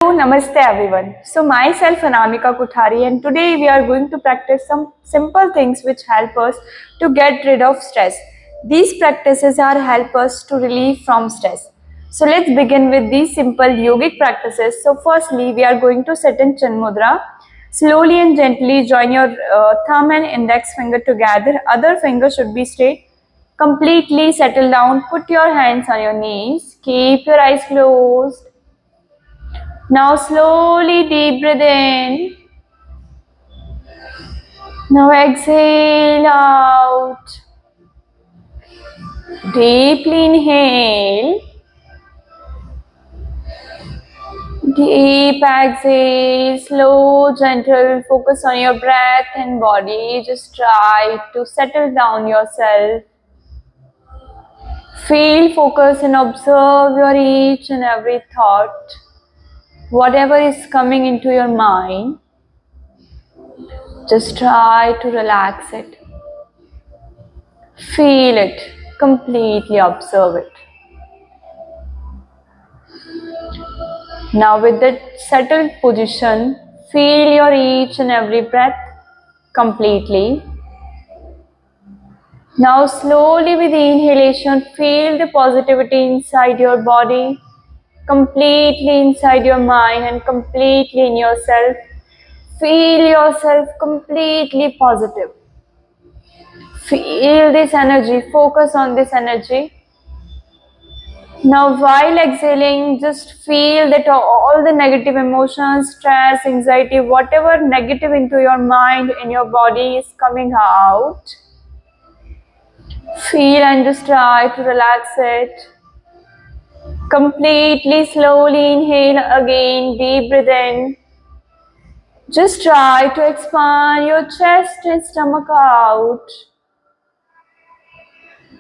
Namaste everyone. So myself Anamika Kuthari and today we are going to practice some simple things which help us to get rid of stress. These practices are help us to relieve from stress. So let's begin with these simple yogic practices. So firstly we are going to sit in Chan Mudra. Slowly and gently join your thumb and index finger together. Other finger should be straight. Completely settle down. Put your hands on your knees. Keep your eyes closed. Now slowly deep breathe in. Now exhale out. Deeply inhale. Deep exhale. Slow, gentle. Focus on your breath and body. Just try to settle down yourself. Feel, focus and observe your each and every thought. Whatever is coming into your mind, just try to relax it. Feel it, completely observe it. Now with that settled position, feel your each and every breath completely. Now slowly with the inhalation, feel the positivity inside your body, completely inside your mind and completely in yourself. Feel yourself completely positive. Feel this energy, focus on this energy. Now while exhaling, just feel that all the negative emotions, stress, anxiety, whatever negative into your mind, in your body is coming out. Feel and just try to relax it. Completely slowly inhale again, deep breathe in. Just try to expand your chest and stomach out.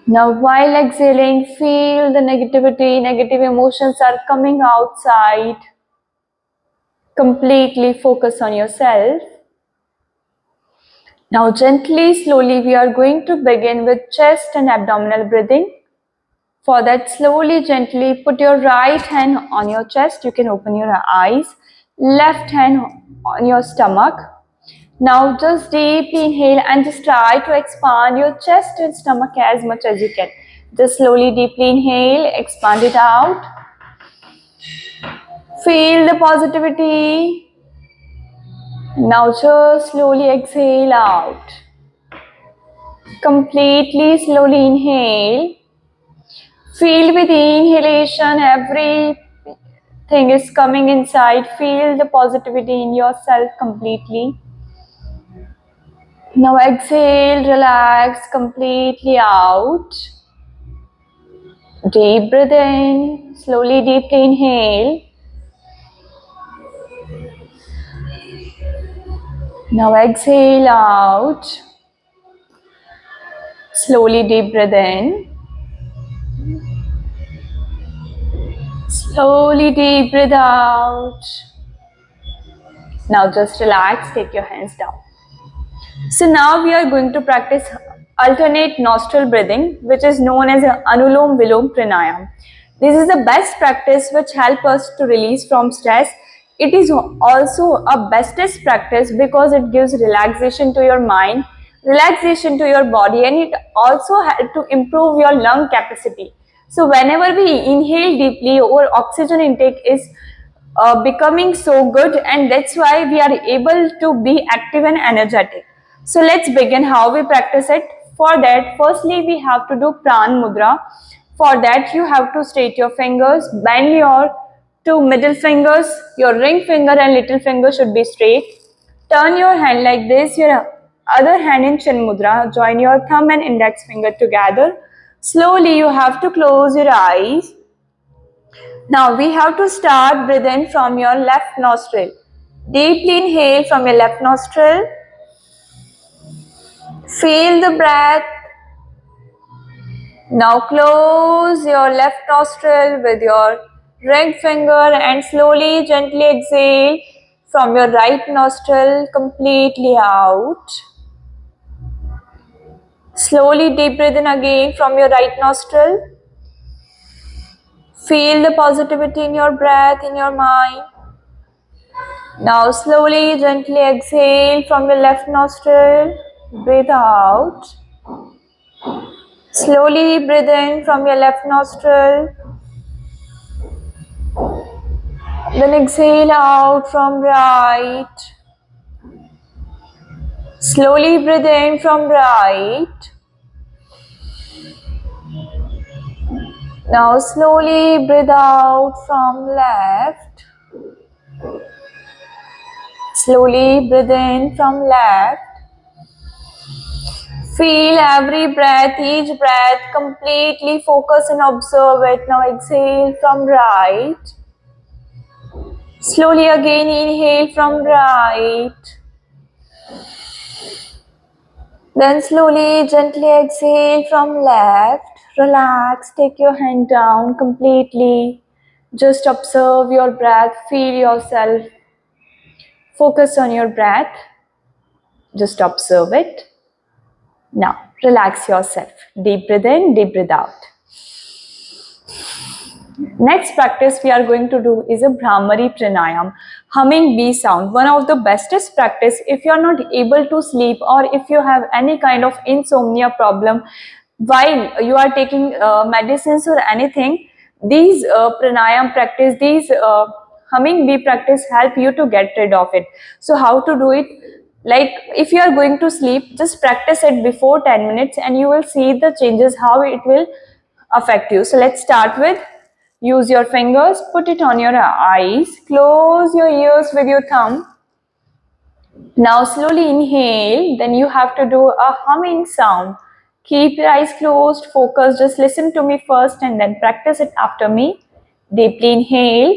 Now while exhaling, feel the negativity, negative emotions are coming outside. Completely focus on yourself. Now gently, slowly we are going to begin with chest and abdominal breathing. For that, slowly, gently put your right hand on your chest. You can open your eyes. Left hand on your stomach. Now just deeply inhale and just try to expand your chest and stomach as much as you can. Just slowly, deeply inhale, expand it out. Feel the positivity. Now just slowly exhale out. Completely slowly inhale. Feel with the inhalation, everything is coming inside. Feel the positivity in yourself completely. Now exhale, relax completely out. Deep breath in, slowly deeply inhale. Now exhale out. Slowly deep breath in. Slowly deep breath out. Now just relax, take your hands down. So now we are going to practice alternate nostril breathing, which is known as Anulom Vilom Pranayam. This is the best practice which helps us to release from stress. It is also a bestest practice because it gives relaxation to your mind, relaxation to your body, and it also helps to improve your lung capacity. So whenever we inhale deeply, our oxygen intake is becoming so good, and that's why we are able to be active and energetic. So let's begin how we practice it. For that, firstly we have to do Pran Mudra. For that, you have to straight your fingers, bend your two middle fingers, your ring finger and little finger should be straight. Turn your hand like this, your other hand in Chin Mudra. Join your thumb and index finger together. Slowly you have to close your eyes. Now we have to start breathe in from your left nostril. Deeply inhale from your left nostril. Feel the breath. Now close your left nostril with your ring finger and slowly gently exhale from your right nostril completely out. Slowly deep breathe in again from your right nostril. Feel the positivity in your breath, in your mind. Now slowly, gently exhale from your left nostril. Breathe out. Slowly breathe in from your left nostril. Then exhale out from right. Slowly breathe in from right. Now slowly breathe out from left. Slowly breathe in from left. Feel every breath, each breath, completely focus and observe it. Now exhale from right. Slowly again inhale from right. Then slowly, gently exhale from left. Relax, take your hand down completely. Just observe your breath, feel yourself. Focus on your breath. Just observe it. Now, relax yourself. Deep breath in, deep breath out. Next practice we are going to do is a Brahmari Pranayam, humming bee sound. One of the bestest practice if you are not able to sleep or if you have any kind of insomnia problem while you are taking medicines or anything. These pranayam practice, these humming bee practice help you to get rid of it. So how to do it? Like if you are going to sleep, just practice it before 10 minutes and you will see the changes, how it will affect you. So let's start with, use your fingers, put it on your eyes, close your ears with your thumb. Now slowly inhale, then you have to do a humming sound. Keep your eyes closed, focus, just listen to me first and then practice it after me. Deeply inhale.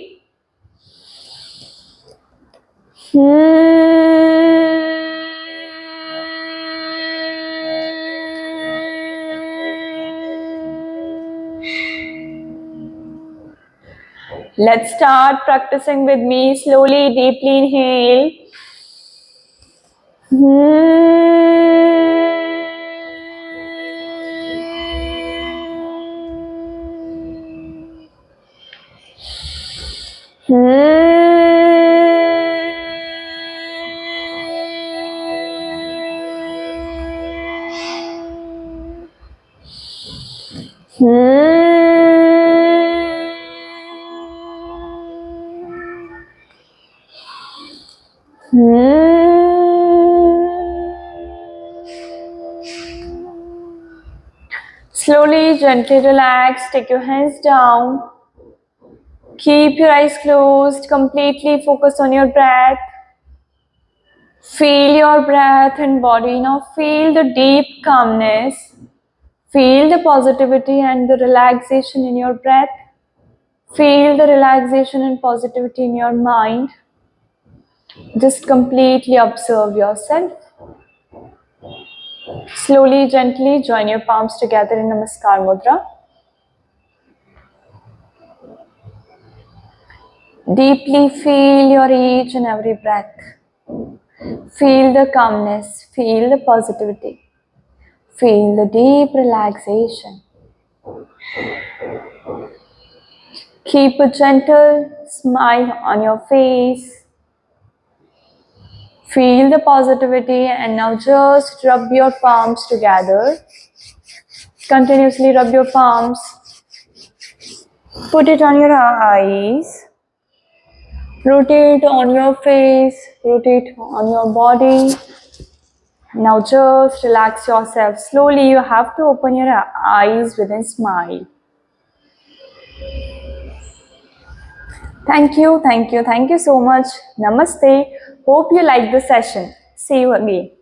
Let's start practicing with me. Slowly, deeply inhale. Slowly, gently relax, take your hands down. Keep your eyes closed, completely focus on your breath. Feel your breath and body. Now feel the deep calmness. Feel the positivity and the relaxation in your breath. Feel the relaxation and positivity in your mind. Just completely observe yourself. Slowly, gently join your palms together in Namaskar Mudra. Deeply feel your each and every breath. Feel the calmness, feel the positivity, feel the deep relaxation. Keep a gentle smile on your face. Feel the positivity and now just rub your palms together. Continuously rub your palms. Put it on your eyes. Rotate on your face. Rotate on your body. Now just relax yourself. Slowly you have to open your eyes with a smile. Thank you so much. Namaste. Hope you like the session. See you again.